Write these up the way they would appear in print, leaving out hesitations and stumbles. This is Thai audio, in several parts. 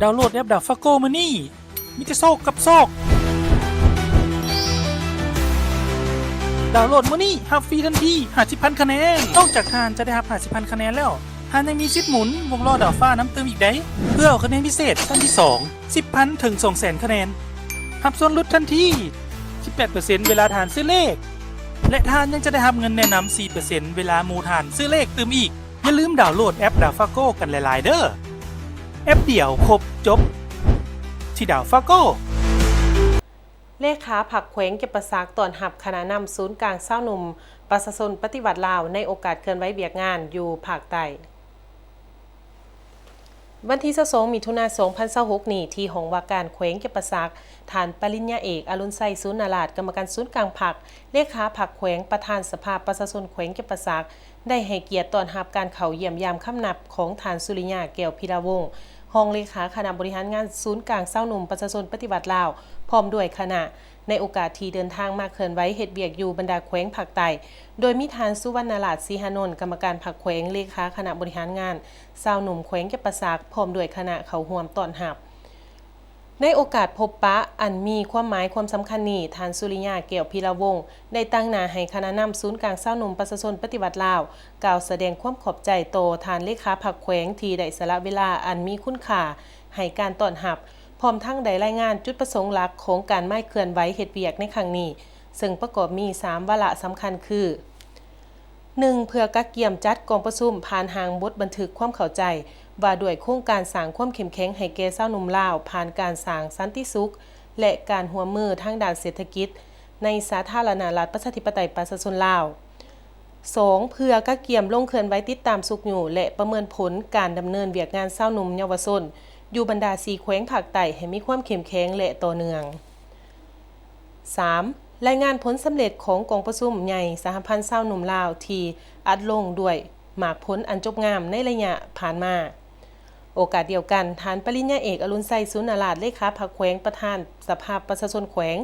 ดาวน์โหลดแอปดาฟาโกมานี่มิจะโซกกับโซกดาวน์โหลดมานี่ฮับฟรีทันที50,000 คะแนนนอกจากทานจะได้รับ50,000 คะแนนแล้วทานยังมีสิทธิ์หมุนวงล้อดาวฟ้าน้ำเติมอีกได้เพื่อเอาคะแนนพิเศษขั้นที่2 10,000 ถึง 200,000 คะแนนรับส่วนลดทันที 18% เวลาทานซื้อเลขและทานยังจะได้รับเงินแนะนำ 4% เวลาหมู่ทานซื้อเลขเติมอีกอย่าลืมดาวน์โหลดแอปดาวฟาโกกันหลายๆเด้อแอปเดียวครบจบที่ดาวฟาโกเลขาผักแขวงเก็บประสากตอนหับคณะนำศูนย์กลางเศร้าหนุ่มประชาชนปฏิบัติลาวในโอกาสเคลื่อนไหวเบียกงานอยู่ภาคใต้วันที่22มิถุนายน2026นี้ที่หองว่าการแขวงเก็บประสากฐานปริญญาเอกอรุณไซศูนย์นาลาดกรรมการศูนย์กลางผักเลขาผักแขวงประธานสภาประชาชนแขวงเก็บประสากได้ให้เกียรติต้อนรับการเข้าเยี่ยมยามค่ำนับของฐานสุริยาแก้วพิราวงศ์รองเลขาคณะบริหารงานศูนย์กลางเศร้าหนุ่มประชาชนปฏิบัติลาวพร้อมด้วยคณะในโอกาสที่เดินทางมาเคลื่อนไหวเฮ็ดเวียกอยู่บรรดาแขวงภาคใต้โดยมีทานสุวรรณราชศรีหานนท์กรรมการผักแขวงเลขาคณะบริหารงานเศร้าหนุ่มแขวงเก็บประสากพร้อมด้วยคณะเข้าร่วมต้อนรับในโอกาสพบปะอันมีความหมายความสำคัญนี้ทานสุริยาแก้วพิราวงศ์ได้ตั้งหน้าให้คณะนำศูนย์กลางเศร้าหนุ่มประชาชนปฏิบัติลาวกล่าวแสดงความขอบใจต่อทานเลขาผักแขวงที่ได้สละเวลาอันมีคุณค่าให้การต้อนรับพร้อมทั้งได้รายงานจุดประสงค์หลักของการไม่เคลื่อนไหวเฮ็ดเวียกในครั้งนี้ซึ่งประกอบมี3วาระสำคัญคือ 1. เพื่อกักเกี่ยมจัดกองประชุมผ่านหางบทบันทึกความเข้าใจว่าด้วยโครงการสร้างความเข้มแข็งให้แก่ชาวหนุ่มลาวผ่านการสร้างสันติสุขและการร่วมมือทางด้านเศรษฐกิจในสาธารณรัฐประชาธิปไตยประชาชนลาว 2. เพื่อกักเกี่ยมลงเคลื่อนไหวติดตามสุขอยู่และประเมินผลการดำเนินเวียกงานชาวหนุ่มเยาวชนอยู่บรรดา4แขวงภาคใต้ให้มีความเข้มแข็งและต่อเนื่อง 3. รายงานผลสำเร็จของกองประชุมใหญ่สหพันธ์ชาวหนุ่มลาวที่อัดลงด้วยหมากผลอันจบงามในระยะผ่านมาโอกาสเดียวกันฐานปริญญาเอกอรุณไซศูนย์นาลาดเลขาผักแขวงประธานสภาประชาชนแขวง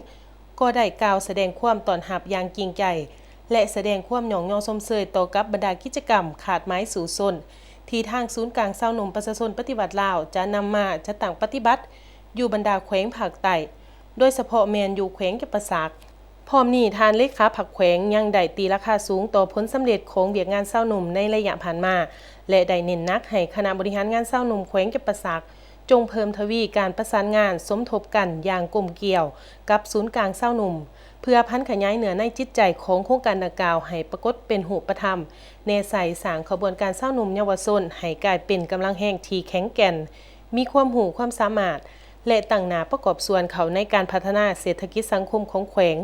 ก็ได้กล่าวแสดงความต้อนรับอย่างจริงใจและแสดงความหยองยอชมเชยต่อกับบรรดากิจกรรมขาดไม้สู่ส้นที่ทางศูนย์กลางเศร้าหนุ่มประชาชนปฏิบัติลาวจะนำมาจะตั้งปฏิบัติอยู่บรรดาแขวงภาคใต้โดยเฉพาะแมนอยู่แขวงเก็บประสากพร้อมนี้ทานเลขาผักแขวงยังได้ตีราคาสูงต่อผลสำเร็จของเวียกงานเศร้าหนุ่มในระยะผ่านมาและได้เน้นหนักให้คณะบริหารงานเศร้าหนุ่มแขวงเก็บประสากจงเพิ่มทวีการประสานงานสมทบกันอย่างกลมเกลี่ยวกับศูนย์กลางเศร้าหนุ่มเพื่อพันขยายเหนือในจิตใจของโครงการดังกล่าวให้ปรากฏเป็นรูปธรรมแนใส่สร้างขบวนการเศร้าหนุ่มเยาวชนให้กลายเป็นกำลังแห่งที่แข็งแกร่งมีความหูความสามารถและตั้งหน้าประกอบส่วนเขาในการพัฒนาเศรษฐกิจสังคมของแขวง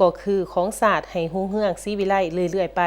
ก็คือของศาสตร์ให้รุ่งเรืองศรีวิไลเรื่อยๆไป